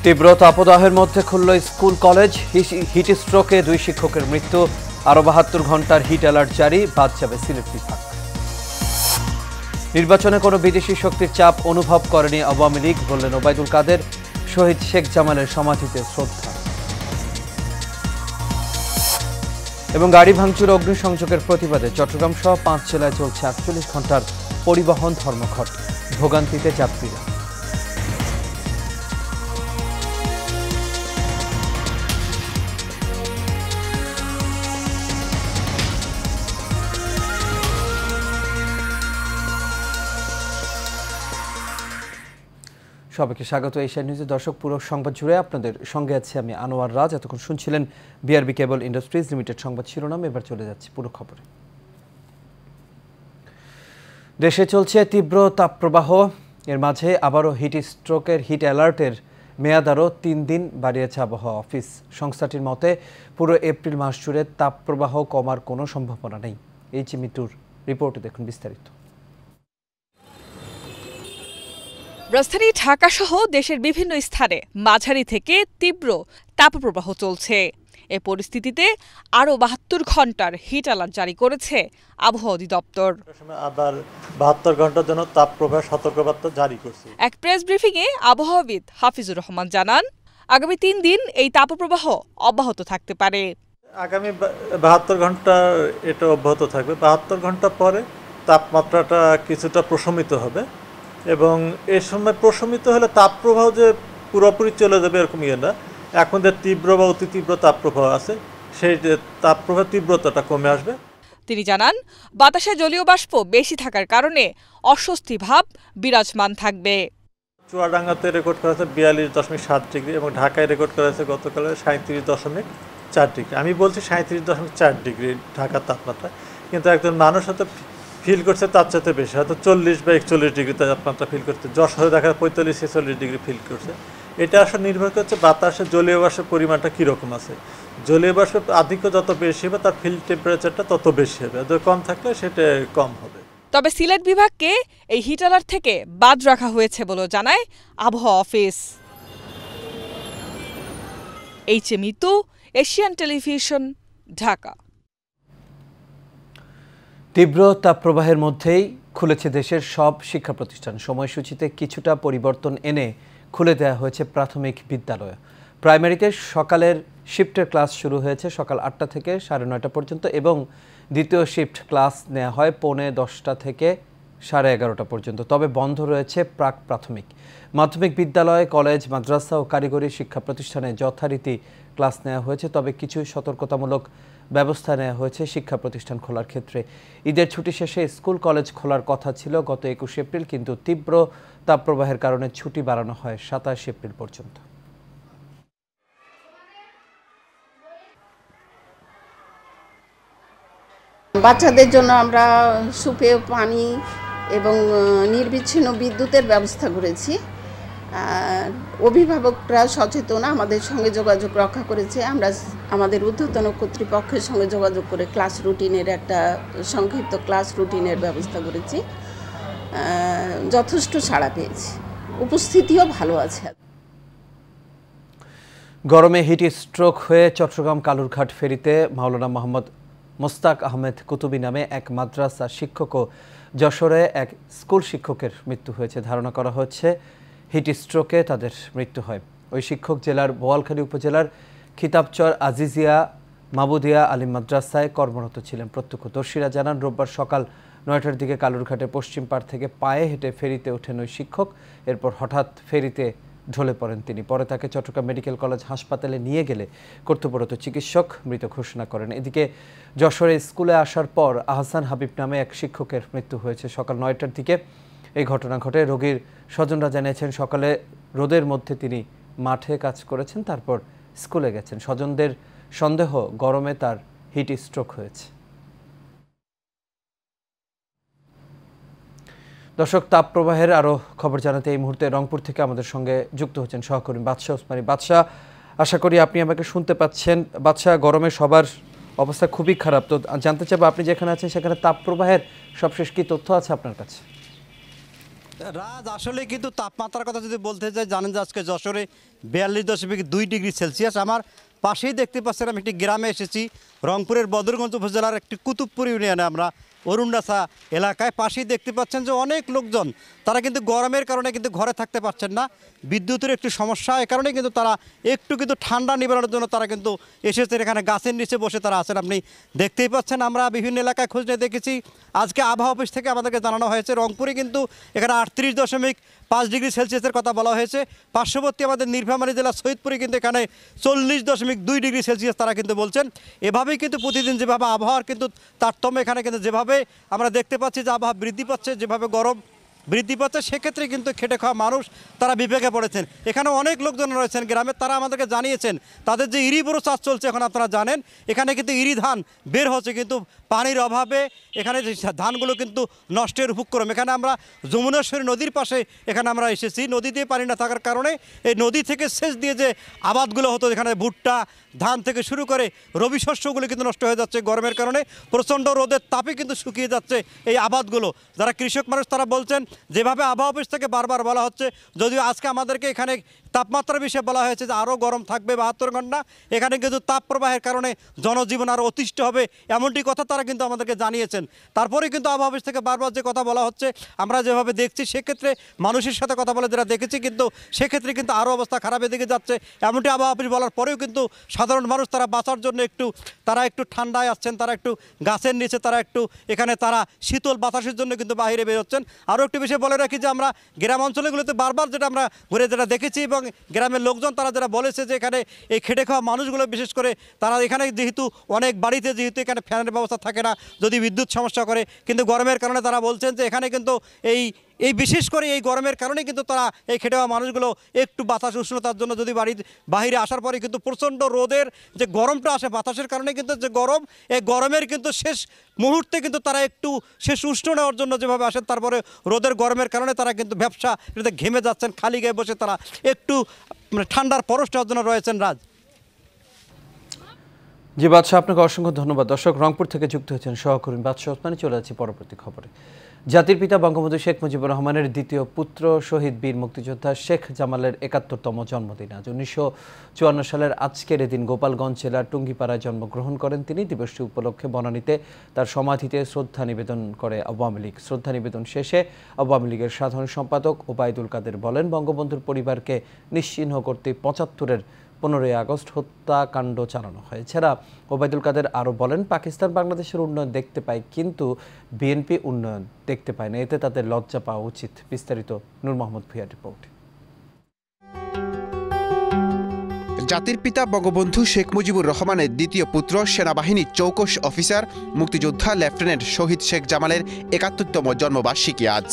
তীব্র তাপদাহের মধ্যে খুলল স্কুল কলেজ। হিট স্ট্রোকে 2 শিক্ষকের মৃত্যু। আরও 72 ঘন্টার হিট অ্যালার্ট জারি, বাদ যাবে সিলেট বিভাগ। নির্বাচনে কোনো বিদেশি শক্তির চাপ অনুভব করেনি আওয়ামী লীগ, বললেন ওবায়দুল কাদের। শহীদ শেখ জামালের সমাধিতে শ্রদ্ধা। এবং গাড়ি ভাঙচুর অগ্নিসংযোগের প্রতিবাদে চট্টগ্রাম সহ 5 জেলায় চলছে 48 ঘন্টার পরিবহন ধর্মঘট। ভোগান্তিতে যাত্রীরা। সবাইকে স্বাগত এশিয়া নিউজে। দর্শক, পুরো সংবাদ জুড়ে আপনাদের সঙ্গে আছি আমি আনোয়ার রাজ। এতক্ষণ শুনছিলেন বিআরবি কেবল ইন্ডাস্ট্রিজ লিমিটেড সংবাদ শিরোনাম। এবার চলে যাচ্ছি পুরো খবরে। দেশে চলছে তীব্র তাপপ্রবাহ। এর মাঝে আবারও হিট স্ট্রোকের হিট অ্যালার্টের মেয়াদ আরও 3 দিন বাড়িয়েছে আবহাওয়া অফিস। সংস্থাটির মতে পুরো এপ্রিল মাস জুড়ে তাপপ্রবাহ কমার কোনো সম্ভাবনা নেই। এইচ মিতুর রিপোর্টে দেখুন বিস্তারিত। রাজধানী ঢাকা সহ দেশের বিভিন্ন স্থানে মাঝারি থেকে তীব্র তাপপ্রবাহ চলছে। এ পরিস্থিতিতে আরও 72 ঘন্টার হিট অ্যালার্ট জারি করেছে আবহাওয়া অধিদপ্তর। আবার 72 ঘন্টার জন্য তাপপ্রবাহ সতর্কবার্তা জারি করছে। এক প্রেস ব্রিফিংয়ে আবহাওয়াবিদ হাফিজুর রহমান জানান, আগামী 3 দিন এই তাপপ্রবাহ অব্যাহত থাকতে পারে। আগামী 72 ঘন্টা এটা অব্যাহত থাকবে। 72 ঘন্টা পরে তাপমাত্রাটা কিছুটা প্রশমিত হবে এবং এ সময় প্রশমিত হলে তাপপ্রবাহ যে পুরোপুরি চলে যাবে এরকম না। এখন যে তীব্র বা অতি তীব্র তাপপ্রবাহ আছে, সেই তাপপ্রবাহ তীব্রতাটা কমে আসবে। তিনি জানান, বাতাসে জলীয় বাষ্প বেশি থাকার কারণে অস্বস্তি ভাব বিরাজমান থাকবে। চুয়াডাঙ্গাতে রেকর্ড করা হয়েছে 42.7 ডিগ্রি এবং ঢাকায় রেকর্ড করা হয়েছে গতকালে 37.4 ডিগ্রি। আমি বলছি 37.4 ডিগ্রি ঢাকার তাপমাত্রা, কিন্তু একজন মানুষ হয়তো ফিল করছে তার চাইতে বেশি, হয়তো 40 বা 41 ডিগ্রি তাপমাত্রা ফিল করছে। যশোরে দেখা 45-46 ডিগ্রি ফিল করছে। এটা আসলে নির্ভর করছে বাতাসে জলীয় বাষ্পের পরিমাণটা কীরকম আছে। জলীয় বাষ্পের আধিক্য যত বেশি হবে তার ফিল্ড টেম্পারেচারটা তত বেশি হবে, যদি কম থাকলে সেটা কম হবে। তবে সিলেট বিভাগকে এই হিট অ্যালার্ট থেকে বাদ রাখা হয়েছে বলে জানায় আবহাওয়া office. H Mitu, Asian television, Dhaka. তীব্র তাপপ্রবাহের মধ্যেই খুলেছে দেশের সব শিক্ষা প্রতিষ্ঠান। সময়সূচিতে কিছুটা পরিবর্তন এনে খুলে দেওয়া হয়েছে প্রাথমিক বিদ্যালয়। প্রাইমারিতে সকালের শিফটের ক্লাস শুরু হয়েছে সকাল 8টা থেকে 9:30 পর্যন্ত এবং দ্বিতীয় শিফট ক্লাস নেওয়া হয় 10:45 থেকে 11:30 পর্যন্ত। তবে বন্ধ রয়েছে প্রাক প্রাথমিক। মাধ্যমিক বিদ্যালয়, কলেজ, মাদ্রাসা ও কারিগরি শিক্ষা প্রতিষ্ঠানে যথারীতি ক্লাস নেওয়া হয়েছে। তবে কিছু সতর্কতামূলক ব্যবস্থা নেওয়া হয়েছে শিক্ষা প্রতিষ্ঠান খোলার ক্ষেত্রে। ঈদের ছুটি শেষে স্কুল কলেজ খোলার কথা ছিল গত 21 এপ্রিল, কিন্তু তীব্র তাপপ্রবাহের কারণে ছুটি বাড়ানো হয় 27 এপ্রিল পর্যন্ত। বাচ্চাদের জন্য আমরা সুপেয় পানি এবং নির্বিচ্ছিন্ন বিদ্যুতের ব্যবস্থা করেছি। অভিভাবকরা সচেতন, আমাদের সঙ্গে যোগাযোগ রক্ষা করেছে। আমরা আমাদের ঊর্ধ্বতন কর্তৃপক্ষের সঙ্গে যোগাযোগ করে ক্লাস রুটিনের একটা সংক্ষিপ্ত ক্লাস রুটিনের ব্যবস্থা করেছি। যথেষ্ট সাড়া পেয়েছি, উপস্থিতিও ভালো আছে। গরমে হিট স্ট্রোক হয়ে চট্টগ্রাম কালুরঘাট ফেরিতে মাওলানা মোহাম্মদ মোস্তাক আহমেদ কুতুবী নামে এক মাদ্রাসা শিক্ষক ও যশোরে এক স্কুল শিক্ষকের মৃত্যু হয়েছে। ধারণা করা হচ্ছে হিট স্ট্রোকে তাদের মৃত্যু হয়। ওই শিক্ষক জেলার বোয়ালখালী উপজেলার খিতাবচর আজিজিয়া মাবুদিয়া আলিম মাদ্রাসায় কর্মরত ছিলেন। প্রত্যক্ষদর্শীরা জানান, রোববার সকাল 9টার দিকে কালুরঘাটের পশ্চিম পাড় থেকে পায়ে হেঁটে ফেরিতে ওঠেন ওই শিক্ষক। এরপর হঠাৎ ফেরিতে ঢলে পড়েন তিনি। পরে তাকে চট্টগ্রাম মেডিকেল কলেজ হাসপাতালে নিয়ে গেলে কর্তব্যরত চিকিৎসক মৃত ঘোষণা করেন। এদিকে যশোরে স্কুলে আসার পর আহসান হাবিব নামে এক শিক্ষকের মৃত্যু হয়েছে সকাল 9টার দিকে। এই ঘটনা ঘটে। রোগীর স্বজনরা জানিয়েছেন, সকালে রোদের মধ্যে তিনি মাঠে কাজ করেছেন, তারপর স্কুলে গেছেন। স্বজনদের সন্দেহ গরমে তার হিট স্ট্রোক হয়েছে। দর্শক, তাপপ্রবাহের আরও খবর জানাতে এই মুহূর্তে রংপুর থেকে আমাদের সঙ্গে যুক্ত হচ্ছেন সহকর্মী বাদশাহ ওসমানী। বাদশাহ, আশা করি আপনি আমাকে শুনতে পাচ্ছেন। বাদশাহ, গরমে সবার অবস্থা খুবই খারাপ, তো জানতে চাইবো আপনি যেখানে আছেন সেখানে তাপপ্রবাহের সবশেষ কি তথ্য আছে আপনার কাছে? রাজ আসলে কিন্তু তাপমাত্রার কথা যদি বলতে চাই, জানেন যে আজকে যশোরে 42.2 ডিগ্রি সেলসিয়াস। আমার পাশেই দেখতে পাচ্ছেন আমি একটি গ্রামে এসেছি, রংপুরের বদরগঞ্জ উপজেলার একটি কুতুবপুর ইউনিয়নে আমরা অরুণাসা এলাকায়। পাশেই দেখতে পাচ্ছেন যে অনেক লোকজন তারা কিন্তু গরমের কারণে কিন্তু ঘরে থাকতে পারছেন না, বিদ্যুতের একটু সমস্যা, এ কারণে কিন্তু তারা একটু কিন্তু ঠান্ডা নিবারণের জন্য তারা কিন্তু এসেছেন এখানে, গাছের নিচে বসে তারা আছেন। আপনি দেখতেই পাচ্ছেন, আমরা বিভিন্ন এলাকায় খোঁজ নিয়ে দেখেছি। আজকে আবহাওয়া অফিস থেকে আমাদেরকে জানানো হয়েছে রংপুরে কিন্তু এখানে 38.5 ডিগ্রি সেলসিয়াসের কথা বলা হয়েছে। পার্শ্ববর্তী আমাদের নীলফামারী জেলা সৈয়দপুরে কিন্তু এখানে 40.2 ডিগ্রি সেলসিয়াস তারা কিন্তু বলছেন। এভাবেই কিন্তু প্রতিদিন যেভাবে আবহাওয়ার কিন্তু তারতম্য এখানে কিন্তু যেভাবে আমরা দেখতে পাচ্ছি যে আবহাওয়া বৃদ্ধি পাচ্ছে, যেভাবে গরম বৃদ্ধি পাচ্ছে, সেক্ষেত্রে কিন্তু খেটে খাওয়া মানুষ তারা বিবেকে পড়েছেন। এখানে অনেক লোকজন রয়েছেন গ্রামে, তারা আমাদেরকে জানিয়েছেন তাদের যে ইরি বড় চাষ চলছে এখন আপনারা জানেন, এখানে কিন্তু ইরি ধান বের হচ্ছে, কিন্তু পানির অভাবে এখানে যে ধানগুলো কিন্তু নষ্টের উপক্রম। এখানে আমরা যমুনেশ্বরী নদীর পাশে এখানে আমরা এসেছি, নদী দিয়ে পানি না থাকার কারণে এই নদী থেকে সেচ দিয়ে যে আবাদগুলো হতো, এখানে ভুট্টা ধান থেকে শুরু করে রবি শস্যগুলো কিন্তু নষ্ট হয়ে যাচ্ছে গরমের কারণে। প্রচণ্ড রোদের তাপে কিন্তু শুকিয়ে যাচ্ছে এই আবাদগুলো। যারা কৃষক মানুষ তারা বলছেন যেভাবে আবহাওয়া অফিস থেকে বারবার বলা হচ্ছে, যদিও আজকে আমাদেরকে এখানে তাপমাত্রার বিষয়ে বলা হয়েছে যে আরও গরম থাকবে 72 ঘন্টা, এখানে কিন্তু তাপ প্রবাহের কারণে জনজীবন আরও অতিষ্ঠ হবে, এমনটি কথা তারা কিন্তু আমাদেরকে জানিয়েছেন। তারপরে কিন্তু আবহাওয়া অফিস থেকে বারবার যে কথা বলা হচ্ছে, আমরা যেভাবে দেখছি সেক্ষেত্রে মানুষের সাথে কথা বলে যেটা দেখেছি, কিন্তু সেক্ষেত্রে কিন্তু আরও অবস্থা খারাপের দিকে যাচ্ছে। এমনটি আবহাওয়া অফিস বলার পরেও কিন্তু সাধারণ মানুষ তারা বাঁচার জন্য তারা একটু ঠান্ডায় আসছেন, তারা একটু গাছের নিচে, তারা একটু এখানে তারা শীতল বাতাসের জন্য কিন্তু বাইরে বেরোচ্ছেন। আরও একটি বিষয় বলে রাখি যে আমরা গ্রাম অঞ্চলগুলোতে বারবার যেটা আমরা ঘুরে যেটা দেখেছি এবং গ্রামের লোকজন তারা যারা বলেছে যে এখানে এই খেটে খাওয়া মানুষগুলো বিশেষ করে তারা এখানে যেহেতু অনেক বাড়িতে যেহেতু এখানে ফ্যানের ব্যবস্থা থাকে না, যদি বিদ্যুৎ সমস্যা করে, কিন্তু গরমের কারণে তারা বলছেন যে এখানে কিন্তু এই বিশেষ করে এই গরমের কারণে কিন্তু তারা এই খেটে খাওয়া মানুষগুলো একটু বাতাস উষ্ণতার জন্য যদি বাইরে আসার পরে কিন্তু প্রচণ্ড রোদের যে গরমটা আসে বাতাসের কারণে কিন্তু যে গরম, এই গরমের কিন্তু শেষ মুহূর্তে কিন্তু তারা একটু শেষ উষ্ণ নেওয়ার জন্য যেভাবে আসেন, তারপরে রোদের গরমের কারণে তারা কিন্তু ব্যবসা ঘেমে যাচ্ছেন, খালি গায়ে বসে তারা একটু ঠান্ডার পরশ নেওয়ার জন্য রয়েছেন। রাজ। জি বাদশাহ, আপনাকে অসংখ্য ধন্যবাদ। দর্শক, রংপুর থেকে যুক্ত হয়েছেন সহকর্মী বাদশাহ ওসমানী। চলে যাচ্ছি পরবর্তী খবরে। জাতির পিতা বঙ্গবন্ধু শেখ মুজিবুর রহমানের দ্বিতীয় পুত্র শহীদ বীর মুক্তিযোদ্ধা শেখ জামালের ৭১তম জন্মদিন আজ। ১৯৫৪ সালের আজকের এদিন গোপালগঞ্জ জেলার টুঙ্গিপাড়ায় জন্মগ্রহণ করেন তিনি। দিবসটি উপলক্ষে বনানীতে তার সমাধিতে শ্রদ্ধা নিবেদন করে আওয়ামী লীগ। শ্রদ্ধা নিবেদন শেষে আওয়ামী লীগের সাধারণ সম্পাদক ওবায়দুল কাদের বলেন, বঙ্গবন্ধুর পরিবারকে নিশ্চিহ্ন করতে ৭৫-এর 15ই আগস্ট হত্যাকাণ্ড চালানো হয়। এছাড়া ওবায়দুল কাদের আরও বলেন, পাকিস্তান বাংলাদেশের উন্নয়ন দেখতে পায় কিন্তু বিএনপি উন্নয়ন দেখতে পায় না, এতে তাদের লজ্জা পাওয়া উচিত। বিস্তারিত নূর মোহাম্মদ ভূঁইয়ার রিপোর্ট। জাতির পিতা বঙ্গবন্ধু শেখ মুজিবুর রহমানের দ্বিতীয় পুত্র সেনাবাহিনীর চৌকস অফিসার মুক্তিযোদ্ধা লেফটেন্যান্ট শহীদ শেখ জামালের ৭১তম জন্মবার্ষিকী আজ।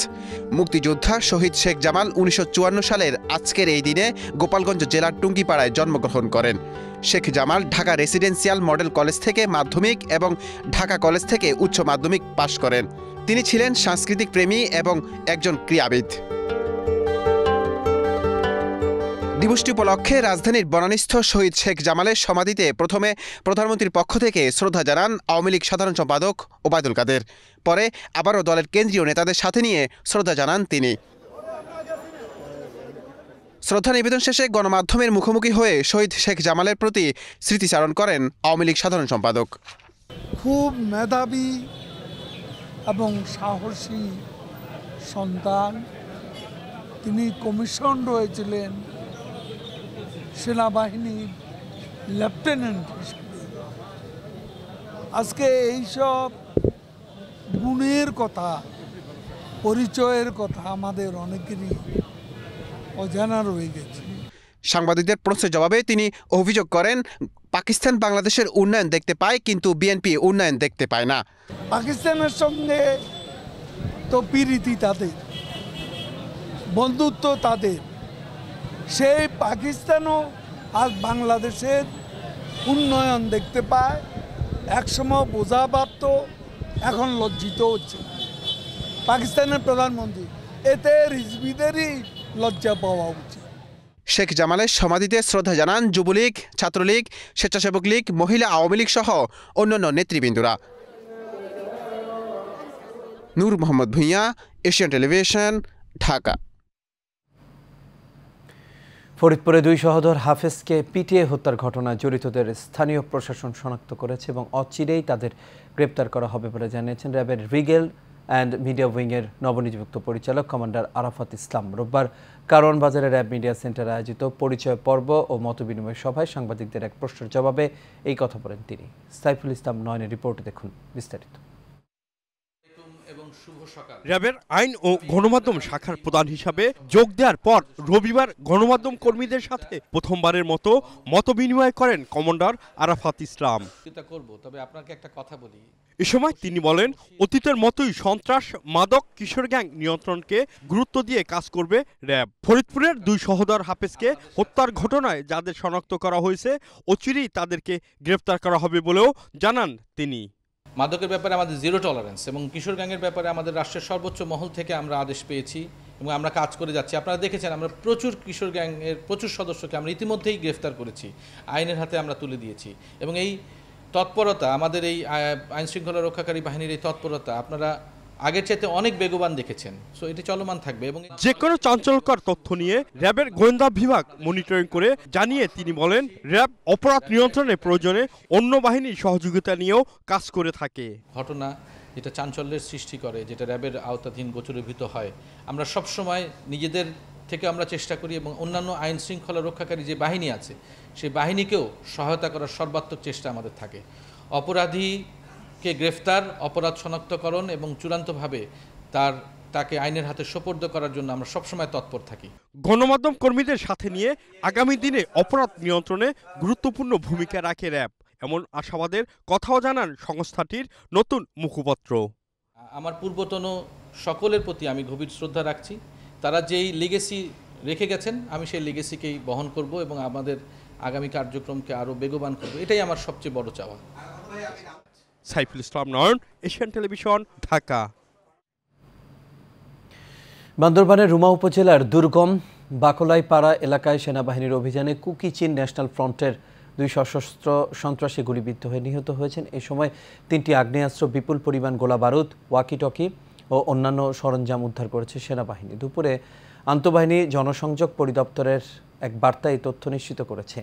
মুক্তিযোদ্ধা শহীদ শেখ জামাল ১৯৫৪ সালের আজকের এই দিনে গোপালগঞ্জ জেলার টুঙ্গিপাড়ায় জন্মগ্রহণ করেন। Sheikh Jamal Dhaka residential model college থেকে মাধ্যমিক এবং ঢাকা কলেজ থেকে উচ্চ মাধ্যমিক পাশ করেন। তিনি ছিলেন সাংস্কৃতিক প্রেমী এবং একজন ক্রীড়াবিদ। দিবসটি উপলক্ষে রাজধানীর বনানীস্থ শহীদ শেখ জামালের সমাধিতে প্রথমে প্রধানমন্ত্রীর পক্ষ থেকে শ্রদ্ধা জানান আওয়ামী লীগ সাধারণ সম্পাদক ওবায়দুল কাদের। পরে আবারও দলের কেন্দ্রীয় নেতাদের সাথে নিয়ে শ্রদ্ধা জানান তিনি। শ্রদ্ধা নিবেদন শেষে গণমাধ্যমের মুখোমুখি হয়ে শহীদ শেখ জামালের প্রতি স্মৃতিচারণ করেন আওয়ামী লীগ সাধারণ সম্পাদক। খুব মেধাবী এবং সাহসী সন্তান। তিনি কমিশন হয়েছিলেন সেনাবাহিনীর লেফটেন্যান্ট হিসেবে। আজকে এইসব গুণের কথা, পরিচয়ের কথা আমাদের অনেকেরই অজানা রয়ে গেছে। সাংবাদিকদের প্রশ্নের জবাবে তিনি অভিযোগ করেন, পাকিস্তান বাংলাদেশের উন্নয়ন দেখতে পায় কিন্তু বিএনপি উন্নয়ন দেখতে পায় না। পাকিস্তানের সঙ্গে তো প্রীতি তাদের, বন্ধুত্ব তাদের। সেই পাকিস্তানও আজ বাংলাদেশের উন্নয়ন দেখতে পায়। একসময় বোঝা ভাবত, এখন লজ্জিত হচ্ছে পাকিস্তানের প্রধানমন্ত্রী। এতে রিজভিদেরই লজ্জা পাওয়া উচিত। শেখ জামালের সমাধিতে শ্রদ্ধা জানান যুবলীগ, ছাত্রলীগ, স্বেচ্ছাসেবক লীগ, মহিলা আওয়ামী লীগ সহ অন্যান্য নেতৃবৃন্দরা। নূর মোহাম্মদ ভূঁইয়া, এশিয়ান টেলিভিশন, ঢাকা। ফরিদপুরে দুই সহোদর হাফেজকে পিটিয়ে হত্যার ঘটনায় জড়িতদের স্থানীয় প্রশাসন শনাক্ত করেছে এবং অচিরেই তাদের গ্রেপ্তার করা হবে বলে জানিয়েছেন র্যাবের রিগেল অ্যান্ড মিডিয়া উইংয়ের নবনিযুক্ত পরিচালক কমান্ডার আরাফাত ইসলাম। রোববার কারওয়ান বাজারে র্যাব মিডিয়া সেন্টারে আয়োজিত পরিচয় পর্ব ও মতবিনিময় সভায় সাংবাদিকদের এক প্রশ্নের জবাবে এই কথা বলেন তিনি। সাইফুল ইসলাম নয়নের রিপোর্টে দেখুন বিস্তারিত। র্যাবের আইন ও গণমাধ্যম শাখার প্রধান হিসাবে যোগ দেওয়ার পর রবিবার গণমাধ্যম কর্মীদের সাথে প্রথমবারের মতো মতবিনিময় করেন কমান্ডার আরাফাত ইসলাম। তবে আপনাকে একটা কথা বলি, এ সময় তিনি বলেন, অতীতের মতোই সন্ত্রাস, মাদক, কিশোর গ্যাং নিয়ন্ত্রণকে গুরুত্ব দিয়ে কাজ করবে র্যাব। ফরিদপুরের দুই সহোদর হাফেজকে হত্যার ঘটনায় যাদের শনাক্ত করা হয়েছে অচিরেই তাদেরকে গ্রেফতার করা হবে বলেও জানান তিনি। মাদকের ব্যাপারে আমাদের জিরো টলারেন্স এবং কিশোর গ্যাংয়ের ব্যাপারে আমাদের রাষ্ট্রের সর্বোচ্চ মহল থেকে আমরা আদেশ পেয়েছি এবং আমরা কাজ করে যাচ্ছি। আপনারা দেখেছেন আমরা প্রচুর কিশোর গ্যাংয়ের প্রচুর সদস্যকে আমরা ইতিমধ্যেই গ্রেফতার করেছি, আইনের হাতে আমরা তুলে দিয়েছি এবং এই তৎপরতা, আমাদের এই আইনশৃঙ্খলা রক্ষাকারী বাহিনীর এই তৎপরতা আপনারা আগের চাইতে অনেক বেগবান দেখেছেন। সো এটি চলমান থাকবে এবং যে কোনো চাঞ্চল্যকর তথ্য নিয়ে র্যাবের গোয়েন্দা বিভাগ মনিটরিং করে জানিয়ে তিনি বলেন, র্যাব অপরাধ নিয়ন্ত্রণে প্রয়োজনে অন্য বাহিনীর সহযোগিতা নিয়েও কাজ করে থাকে। ঘটনা যেটা চাঞ্চল্যের সৃষ্টি করে, যেটা র্যাবের আওতাধীন গোচরীভূত হয়, আমরা সবসময় নিজেদের থেকে আমরা চেষ্টা করি এবং অন্যান্য আইন শৃঙ্খলা রক্ষাকারী যে বাহিনী আছে সেই বাহিনীকেও সহায়তা করার সর্বাত্মক চেষ্টা আমাদের থাকে। অপরাধীকে গ্রেফতার, অপরাধ শনাক্তকরণ এবং চূড়ান্তভাবে তাকে আইনের হাতে সোপর্দ করার জন্য আমরা সবসময় তৎপর থাকি। গণমাধ্যম কর্মীদের সাথে নিয়ে আগামী দিনে অপরাধ নিয়ন্ত্রণে গুরুত্বপূর্ণ ভূমিকা রাখে র্যাব, এমন আশাবাদের কথাও জানান সংস্থাটির নতুন মুখপাত্র। আমার পূর্বতন সকলের প্রতি আমি গভীর শ্রদ্ধা রাখছি। তারা যেই লিগেসি রেখে গেছেন আমি সেই লিগেসিকেই বহন করব এবং আমাদের আগামী কার্যক্রমকে আরও বেগবান করব, এটাই আমার সবচেয়ে বড় চাওয়া। সাইফুল ইসলাম নয়ন, এশিয়ান টেলিভিশন, ঢাকা। বান্দরবানের রুমা উপজেলার দুর্গম বাকলাইপাড়া এলাকায় সেনাবাহিনীর অভিযানে কুকিচিন ন্যাশনাল ফ্রন্টের দুই সশস্ত্র সন্ত্রাসী গুলিবিদ্ধ হয়ে নিহত হয়েছেন। এ সময় 3টি আগ্নেয়াস্ত্র, বিপুল পরিমাণ গোলা বারুদ, ওয়াকিটকি ও অন্যান্য সরঞ্জাম উদ্ধার করেছে সেনাবাহিনী। দুপুরে আন্তঃবাহিনী জনসংযোগ পরিদপ্তরের এক বার্তা এই তথ্য নিশ্চিত করেছে।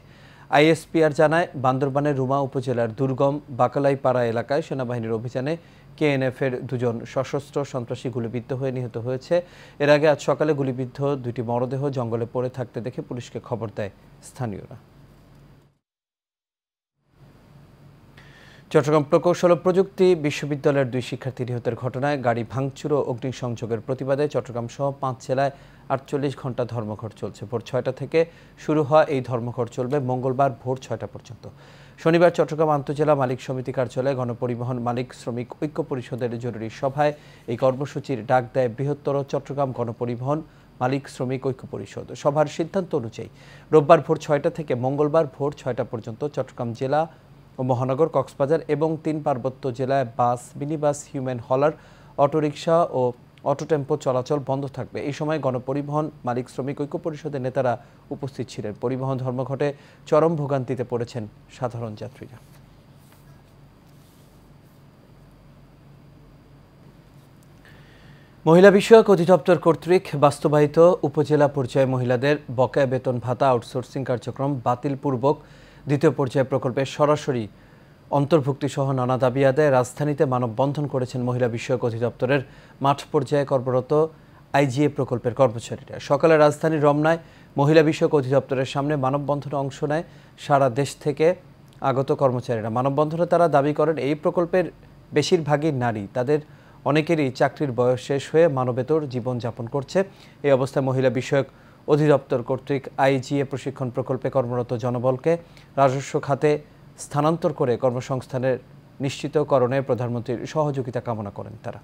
আইএসপিআর জানায়, বান্দরবানের রুমা উপজেলার দুর্গম বাকলাইপাড়া এলাকায় সেনাবাহিনীর অভিযানে কেএনএফের 2জন সশস্ত্র সন্ত্রাসী গুলিবিদ্ধ হয়ে নিহত হয়েছে। এর আগে আজ সকালে গুলিবিদ্ধ 2টি মরদেহ জঙ্গলে পড়ে থাকতে দেখে পুলিশকে খবর দেয় স্থানীয়রা। চট্টগ্রাম প্রকৌশল ও প্রযুক্তি বিশ্ববিদ্যালয়ের 2 শিক্ষার্থী নিহতের ঘটনায় গাড়ি ভাঙচুর ও অগ্নিসংযোগের প্রতিবাদে চট্টগ্রাম সহ 5 জেলায় 48 ঘণ্টা ধর্মঘট চলছে। ভোর 6টা থেকে শুরু হওয়া এই ধর্মঘট চলবে মঙ্গলবার ভোর 6টা পর্যন্ত। শনিবার চট্টগ্রাম আন্তজেলা মালিক সমিতি কার্যালয়ে গণপরিবহন মালিক শ্রমিক ঐক্য পরিষদের জরুরি সভায় এই কর্মসূচির ডাক দেয় বৃহত্তর চট্টগ্রাম গণপরিবহন মালিক শ্রমিক ঐক্য পরিষদ। সভার সিদ্ধান্ত অনুযায়ী রোববার ভোর 6টা থেকে মঙ্গলবার ভোর 6টা পর্যন্ত চট্টগ্রাম জেলা ও মহানগর, কক্সবাজার এবং 3 পার্বত্য জেলায় বাস, মিনিবাস, হিউম্যান হলার, অটোরিকশা ও অটো টেম্পো চলাচল বন্ধ থাকবে। এই সময় গণপরিবহন মালিক শ্রমিক ঐক্য পরিষদের নেতারা উপস্থিত ছিলেন। পরিবহন ধর্মঘটে চরম ভোগান্তিতে পড়েছেন সাধারণ যাত্রীরা। মহিলা বিষয়ক অধিদপ্তর কর্তৃক বাস্তবায়িত উপজেলা পর্যায়ে মহিলাদের বকেয়া বেতন ভাতা আউটসোর্সিং কার্যক্রম বাতিলপূর্বক দ্বিতীয় পর্যায়ে প্রকল্পের সরাসরি অন্তর্ভুক্তি সহ নানা দাবি আদায়ে রাজধানীতে মানববন্ধন করেছেন মহিলা বিষয়ক অধিদপ্তরের মাঠ পর্যায়ে কর্মরত আইজিএ প্রকল্পের কর্মচারীরা। সকালে রাজধানীর রমনায় মহিলা বিষয়ক অধিদপ্তরের সামনে মানববন্ধনে অংশ নেয় সারা দেশ থেকে আগত কর্মচারীরা। মানববন্ধনে তারা দাবি করেন, এই প্রকল্পের বেশিরভাগই নারী, তাদের অনেকেরই চাকরির বয়স শেষ হয়ে মানবেতর জীবনযাপন করছে। এই অবস্থায় মহিলা বিষয়ক অধিদপ্তর কর্তৃক আইজিএ প্রশিক্ষণ প্রকল্পে কর্মরত জনবলকে রাজস্ব খাতে স্থানান্তর করে কর্মসংস্থানের নিশ্চিতকরণে প্রধানমন্ত্রীর সহযোগিতা কামনা করেন তারা।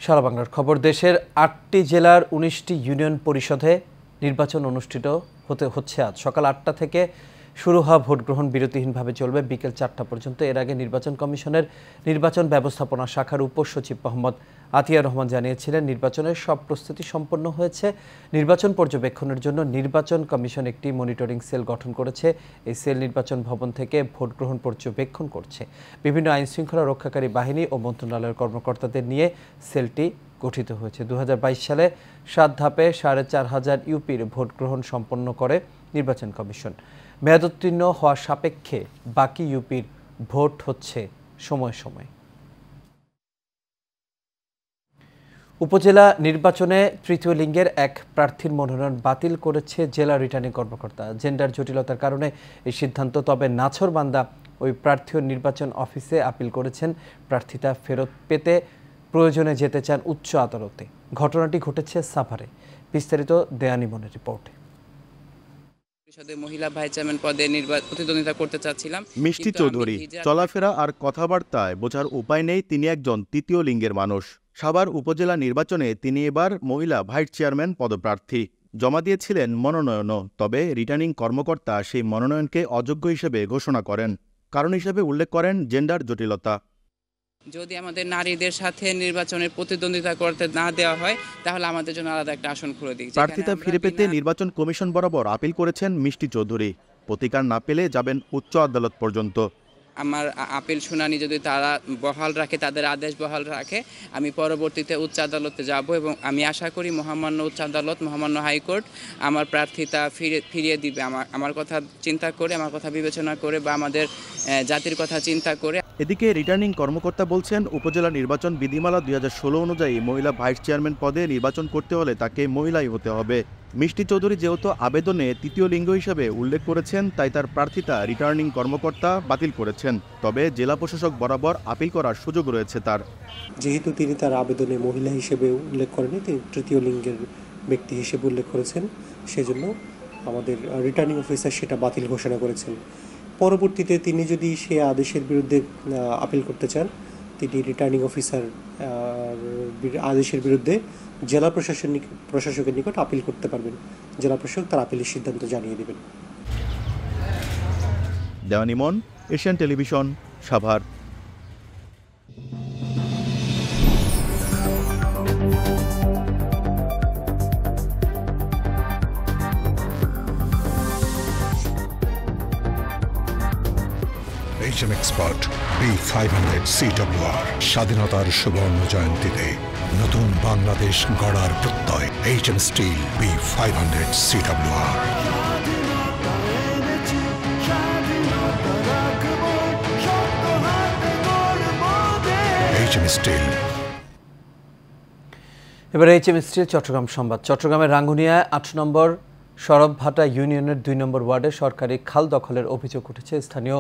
সারা বাংলার খবর। দেশের 8টি জেলার 19টি ইউনিয়ন পরিষদে নির্বাচন অনুষ্ঠিত হচ্ছে আজ। সকাল 8টা থেকে শুরু হওয়া ভোট গ্রহণ বিরতিহীনভাবে চলবে বিকেল 4টা পর্যন্ত। এর আগে নির্বাচন কমিশনের নির্বাচন ব্যবস্থাপনা শাখার উপসচিব মোহাম্মদ আতিয়া রহমান জানিয়েছিলেন, নির্বাচনের সব প্রস্তুতি সম্পন্ন হয়েছে। নির্বাচন পর্যবেক্ষণের জন্য নির্বাচন কমিশন একটি মনিটরিং সেল গঠন করেছে। এই সেল নির্বাচন ভবন থেকে ভোট গ্রহণ পর্যবেক্ষণ করছে। বিভিন্ন আইনশৃঙ্খলা রক্ষাকারী বাহিনী ও মন্ত্রণালয়ের কর্মকর্তাদের নিয়ে সেলটি গঠিত হয়েছে। 2022 সালে 7 ধাপে 4,500 ইউপির ভোট গ্রহণ সম্পন্ন করে নির্বাচন কমিশন। মেয়াদোত্তীর্ণ হওয়া সাপেক্ষে বাকি ইউপির ভোট হচ্ছে সময়ে সময়ে। উপজেলা নির্বাচনে তৃতীয় লিঙ্গের এক প্রার্থীর মনোনয়ন বাতিল করেছে জেলা রিটার্নিং কর্মকর্তা। জেন্ডার জটিলতার কারণে এই সিদ্ধান্ত। তবে নাছোড়বান্দা ওই প্রার্থী নির্বাচন অফিসে আপিল করেছেন। প্রার্থিতা ফেরত পেতে প্রয়োজনে যেতে চান উচ্চ আদালতে। ঘটনাটি ঘটেছে সাভারে। বিস্তারিত দেয়ানিমনের রিপোর্টে। মহিলা ভাইস চেয়ারম্যান পদে প্রতিদ্বন্দ্বিতা করতে চাচ্ছিলাম। মিষ্টি চৌধুরী চলাফেরা আর কথাবার্তায় বোঝার উপায় নেই তিনি একজন তৃতীয় লিঙ্গের মানুষ। সাভার উপজেলা নির্বাচনে তিনি এবার মহিলা ভাইস চেয়ারম্যান পদপ্রার্থী। জমা দিয়েছিলেন মনোনয়নও, তবে রিটার্নিং কর্মকর্তা সেই মনোনয়নকে অযোগ্য হিসেবে ঘোষণা করেন। কারণ হিসেবে উল্লেখ করেন জেন্ডার জটিলতা। যদি আমাদের নারীদের সাথে নির্বাচনের প্রতিদ্বন্দ্বিতা করতে না দেওয়া হয় তাহলে আমাদের জন্য আলাদা একটা আসন খুলে দিই। প্রার্থিতা ফিরে পেতে নির্বাচন কমিশন বরাবর আপিল করেছেন মিষ্টি চৌধুরী। প্রতিকার না পেলে যাবেন উচ্চ আদালত পর্যন্ত। আমার আপিল শুনানি যদি তারা বহাল রাখে, তাদের আদেশ বহাল রাখে, আমি পরবর্তীতে উচ্চ আদালতে যাব এবং আমি আশা করি মহামান্য উচ্চ আদালত, মহামান্য হাইকোর্ট আমার প্রার্থিতা ফিরিয়ে দিবে। আমার কথা চিন্তা করে, আমার কথা বিবেচনা করে বা আমাদের জাতির কথা চিন্তা করে। এদিকে রিটার্নিং কর্মকর্তা বলছেন, উপজেলা নির্বাচন বিধিমালা 2016 অনুযায়ী মহিলা ভাইস চেয়ারম্যান পদে নির্বাচন করতে হলে তাকে মহিলাই হতে হবে। মিষ্টি চৌধুরী যেহেতু আবেদনে তৃতীয় লিঙ্গ হিসেবে উল্লেখ করেছেন, তাই তার প্রার্থিতা রিটার্নিং কর্মকর্তা বাতিল করেছেন। তবে জেলা প্রশাসক বরাবর আপিল করার সুযোগ রয়েছে তার। যেহেতু তিনি তার আবেদনে মহিলা হিসেবে উল্লেখ করেনি, তিনি তৃতীয় লিঙ্গের ব্যক্তি হিসেবে উল্লেখ করেছেন, সেজন্য আমাদের রিটার্নিং অফিসার সেটা বাতিল ঘোষণা করেছেন। পরবর্তীতে তিনি যদি সে আদেশের বিরুদ্ধে আপিল করতে চান, তিনি রিটার্নিং অফিসার আদেশের বিরুদ্ধে জেলা প্রশাসকের নিকট আপিল করতে পারবেন। জেলা প্রশাসক তার আপিলের সিদ্ধান্ত জানিয়ে দেবেন। দেওয়ানিমন, Asian television, Savar. HM Expert B500 CWR স্বাধীনতার সুবর্ণ জয়ন্তীতে নতুন বাংলাদেশ গড়ার প্রত্যয়। HM Steel B500 CWR। HM Steel। এবার HM Steel চট্টগ্রাম সংবাদ। চট্টগ্রামের রাঙ্গুনিয়ায় 8 নম্বর সরবভাটা ইউনিয়নের 2 নম্বর ওয়ার্ডে সরকারি খাল দখলের অভিযোগ উঠেছে স্থানীয়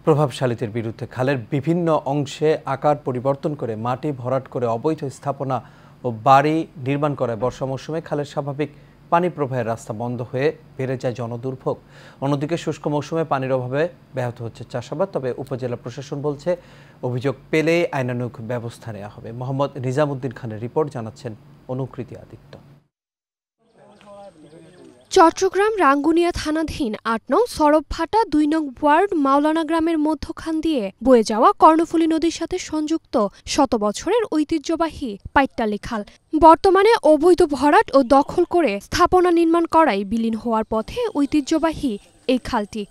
প্রভাবশালীদের বিরুদ্ধে। খালের বিভিন্ন অংশে আকার পরিবর্তন করে মাটি ভরাট করে অবৈধ স্থাপনা ও বাড়ি নির্মাণ করায় বর্ষা মৌসুমে খালের স্বাভাবিক পানি প্রবাহের রাস্তা বন্ধ হয়ে বেড়ে যায় জনদুর্ভোগ। অন্যদিকে শুষ্ক মৌসুমে পানির অভাবে ব্যাহত হচ্ছে চাষাবাদ। তবে উপজেলা প্রশাসন বলছে, অভিযোগ পেলেই আইনানুগ ব্যবস্থা নেওয়া হবে। মোহাম্মদ নিজামুদ্দিন খানের রিপোর্ট, জানাচ্ছেন অনুকৃতি আদিত্য। চট্টগ্রাম রাঙ্গুনিয়া থানাধীন 8 নং সরবভাটা 2 নং ওয়ার্ড মাওলানা গ্রামের মধ্যখান দিয়ে বয়ে যাওয়া কর্ণফুলী নদীর সাথে সংযুক্ত শত বছরের ঐতিহ্যবাহী পাইট্টালি খাল বর্তমানে অবৈধ ভরাট ও দখল করে স্থাপনা নির্মাণ করায় বিলীন হওয়ার পথে ঐতিহ্যবাহী এই খালটি।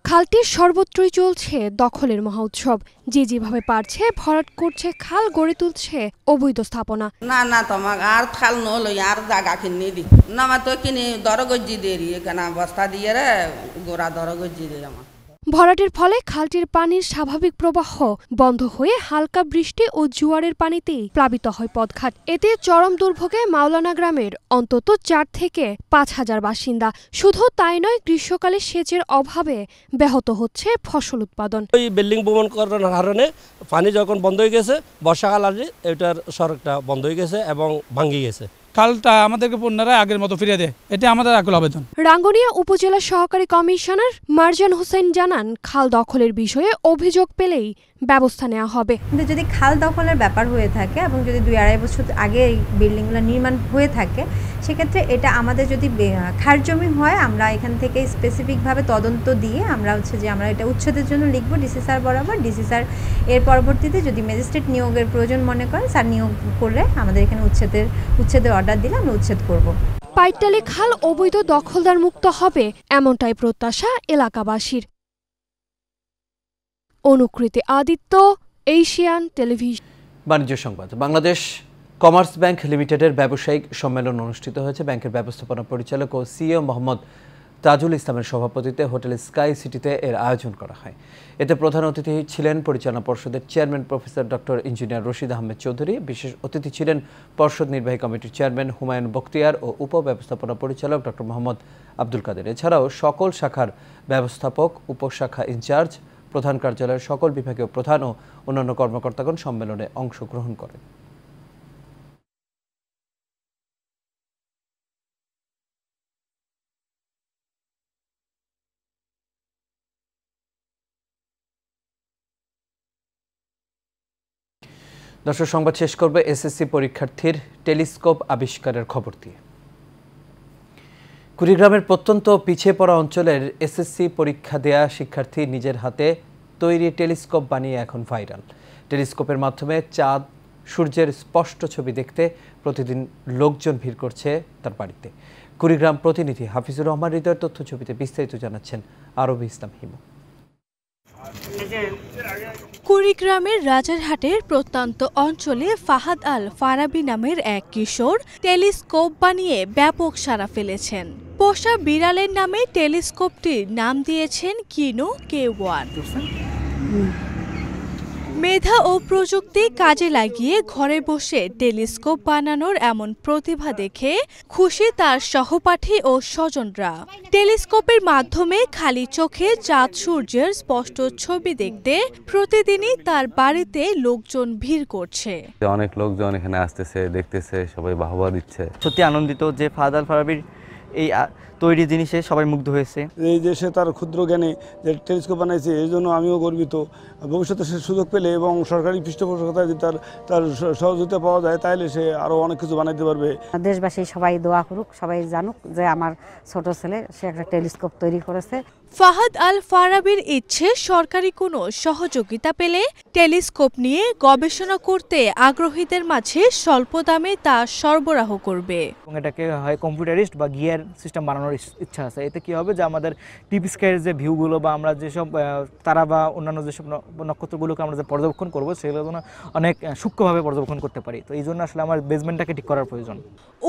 খালটির সর্বত্রই চলছে দখলের মহোৎসব। যে যেভাবে পারছে ভরাট করছে, খাল গড়ে তুলছে অবৈধ স্থাপনা। না না তোমাক আর খাল নলো আর জায়গা কিনে দি না মা তো কিনে দরগজি দেরি কেন বস্তা দিয়ে রে গোড়া দরগজি দে আমার। ভরাটের ফলে খালটির পানির স্বাভাবিক প্রবাহ বন্ধ হয়ে হালকা বৃষ্টি ও জোয়ারের পানিতেই প্লাবিত হয় পথঘাট। এতে চরম দুর্ভোগে মাওলানা গ্রামের অন্তত 4 থেকে 5 হাজার বাসিন্দা। শুধু তাই নয়, গ্রীষ্মকালে সেচের অভাবে ব্যাহত হচ্ছে ফসল উৎপাদন। ওই বিল্ডিং ভবন করার কারণে পানি যখন বন্ধ হয়ে গেছে, বর্ষাকাল আসলে এটার সড়কটা বন্ধ হয়ে গেছে এবং ভাঙে গেছে। খালটা আমাদেরকে পুনরায় আগের মতো ফিরিয়ে দেয়, এটা আমাদের আকুল আবেদন। রাঙ্গুনিয়া উপজেলা সহকারী কমিশনার মারজান হোসেন জানান, খাল দখলের বিষয়ে অভিযোগ পেলেই ব্যবস্থা নেওয়া হবে। কিন্তু যদি খাল দখলের ব্যাপার হয়ে থাকে এবং যদি 2-2.5 বছর আগে এই বিল্ডিংগুলো নির্মাণ হয়ে থাকে, সেক্ষেত্রে এটা আমাদের যদি খাস জমি হয়, আমরা এখান থেকে স্পেসিফিকভাবে তদন্ত দিয়ে আমরা আমরা এটা উচ্ছেদের জন্য লিখব ডিসি স্যার বরাবর। ডিসি স্যার এর পরবর্তীতে যদি ম্যাজিস্ট্রেট নিয়োগের প্রয়োজন মনে করেন, স্যার নিয়োগ করলে আমাদের এখানে উচ্ছেদের অর্ডার দিলে আমরা উচ্ছেদ করব। পাইকটালি খাল অবৈধ দখলদার মুক্ত হবে, এমনটাই প্রত্যাশা এলাকাবাসীর। অনুকৃতি আদিত্য, এশিয়ান টেলিভিশন। বাণিজ্য সংবাদ। বাংলাদেশ কমার্স ব্যাংক লিমিটেডের ব্যবসায়িক সম্মেলন অনুষ্ঠিত হয়েছে। ব্যাংকের ব্যবস্থাপনা পরিচালক ও সিইও মোহাম্মদ তাজুল ইসলামের সভাপতিত্বে হোটেল স্কাই সিটিতে এর আয়োজন করা হয়। এতে প্রধান অতিথি ছিলেন পরিচালনা পর্ষদের chairman professor doctor engineer Rashid Ahmed Chowdhury. বিশেষ অতিথি ছিলেন পর্ষদ নির্বাহী কমিটির চেয়ারম্যান হুমায়ুন বখতিয়ার ও উপব্যবস্থাপনা পরিচালক ডক্টর মোহাম্মদ আব্দুল কাদের। এছাড়াও সকল শাখার ব্যবস্থাপক, উপশাখা ইনচার্জ, প্রধান কার্যালয়ের সকল বিভাগীয় প্রধান ও অন্যান্য কর্মকর্তাগণ সম্মেলনে অংশগ্রহণ করেন। দর্শক, সংবাদ শেষ করবে এসএসসি পরীক্ষার্থীর টেলিস্কোপ আবিষ্কারের খবর দিয়ে। কুড়িগ্রামের প্রত্যন্ত পিছিয়ে পড়া অঞ্চলের এসএসসি পরীক্ষা দেয়া শিক্ষার্থী নিজের হাতে তৈরি টেলিস্কোপ বানিয়ে এখন ভাইরাল। টেলিস্কোপের মাধ্যমে চাঁদ, সূর্যের স্পষ্ট ছবি দেখতে প্রতিদিন লোকজন ভিড় করছে তার বাড়িতে। কুড়িগ্রাম প্রতিনিধি হাফিজুর রহমান হৃদয়ের তথ্য ছবিতে বিস্তারিত জানাচ্ছেন আরবি ইসলাম হিমু। কুড়িগ্রামের রাজারহাটের প্রত্যন্ত অঞ্চলে ফাহাদ আল ফারাবি নামের এক কিশোর টেলিস্কোপ বানিয়ে ব্যাপক সাড়া ফেলেছেন। পোষা বিড়ালের নামে টেলিস্কোপটির নাম দিয়েছেন কিনো K1। মেধা ও প্রযুক্তি কাজে লাগিয়ে ঘরে বসে টেলিস্কোপ বানানোর এমন প্রতিভা দেখে খুশি তার সহপাঠী ও স্বজনরা। টেলিস্কোপের মাধ্যমে খালি চোখে চাঁদ, সূর্যের স্পষ্ট ছবি দেখতে প্রতিদিনই তার বাড়িতে লোকজন ভিড় করছে। অনেক লোকজন এখানে আসতেছে, দেখতেছে, সবাই বাহবা দিচ্ছে। সত্যি আনন্দিত যে ফাহাদ আল ফারাবির এই তৈরি জিনিসে সবাই মুগ্ধ হয়েছে। এই যে সে তার ক্ষুদ্র জ্ঞানে যে টেলিস্কোপ বানাইছে, এই জন্য আমিও গর্বিত। ভবিষ্যতে সে সুযোগ পেলে এবং সরকারি পৃষ্ঠপোষকতায় যদি তার সহযোগিতা পাওয়া যায়, তাহলে সে আরও অনেক কিছু বানাইতে পারবে। দেশবাসী সবাই দোয়া করুক, সবাই জানুক যে আমার ছোট ছেলে সে একটা টেলিস্কোপ তৈরি করেছে। ফাহাদ আল ফারাবির ইচ্ছে সরকারি কোনো সহযোগিতা পেলে টেলিস্কোপ নিয়ে গবেষণা করতে আগ্রহীদের মাঝে স্বল্প দামে তা সরবরাহ করবে। এটাকে হয় কম্পিউটারিস্ট বা গিয়ার সিস্টেম বানানোর ইচ্ছা আছে। এতে কি হবে যে আমাদের টিপি স্কাইয়ের যে ভিউগুলো বা আমরা যেসব তারা বা অন্যান্য যেসব নক্ষত্রগুলোকে আমরা যে পর্যবেক্ষণ করবো, সেগুলো যেন অনেক সূক্ষ্মভাবে পর্যবেক্ষণ করতে পারি। তো এই জন্য আসলে আমার বেসমেন্টটাকে ঠিক করার প্রয়োজন।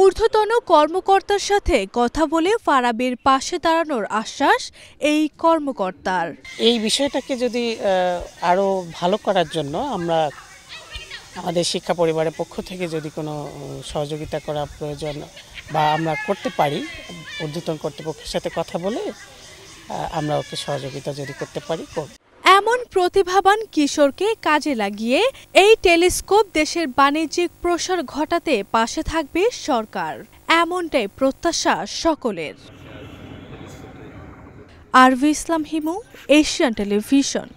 ঊর্ধ্বতন কর্মকর্তার সাথে কথা বলে ফারাবির পাশে দাঁড়ানোর আশ্বাস এই কর্মকর্তার। এই বিষয়টাকে যদি আরও ভালো করার জন্য আমরা আমাদের শিক্ষা পরিবারের পক্ষ থেকে যদি কোনো সহযোগিতা করা প্রয়োজন বা আমরা করতে পারি, ঊর্ধ্বতন কর্তৃপক্ষের সাথে কথা বলে আমরা ওকে সহযোগিতা যদি করতে পারি করব। এমন প্রতিভাবান কিশোরকে কাজে লাগিয়ে এই টেলিস্কোপ দেশের বাণিজ্যিক প্রসার ঘটাতে পাশে থাকবে সরকার, এমনটাই প্রত্যাশা সকলের। আরবি ইসলাম হিমু, এশিয়ান টেলিভিশন।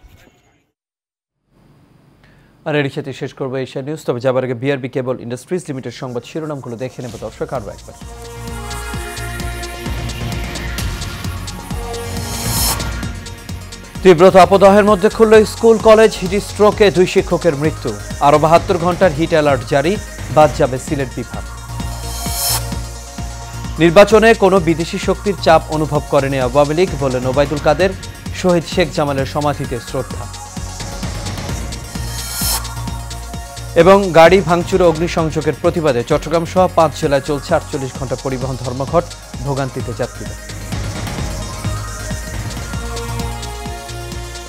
আর এর সাথে শেষ করবো এশিয়া নিউজ। তবে যাবার আগে বিআরবি কেবল ইন্ডাস্ট্রিজ লিমিটেড সংবাদ শিরোনামগুলো দেখে নেব দর্শক আরও একবার। তীব্র তাপদাহের মধ্যে খুলল স্কুল কলেজ, হিট স্ট্রোকে 2 শিক্ষকের মৃত্যু। আরও 72 ঘন্টার হিট অ্যালার্ট জারি, বাদ যাবে সিলেট বিভাগ। নির্বাচনে কোনো বিদেশি শক্তির চাপ অনুভব করেনি আওয়ামী লীগ, বললেন ওবায়দুল কাদের। শহীদ শেখ জামালের সমাধিতে শ্রদ্ধা। এবং গাড়ি ভাঙচুর ও অগ্নিসংযোগের প্রতিবাদে চট্টগ্রাম সহ 5 জেলায় চলছে 48 ঘন্টা পরিবহন ধর্মঘট, ভোগান্তিতে যাত্রীরা।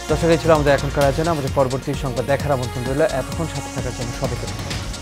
দর্শক, এই ছিল আমাদের এখনকার আয়োজনে। আমাদের পরবর্তী সংবাদ দেখার আমন্ত্রণ রইল। এতক্ষণ সাথে থাকার জন্য সবাইকে ধন্যবাদ।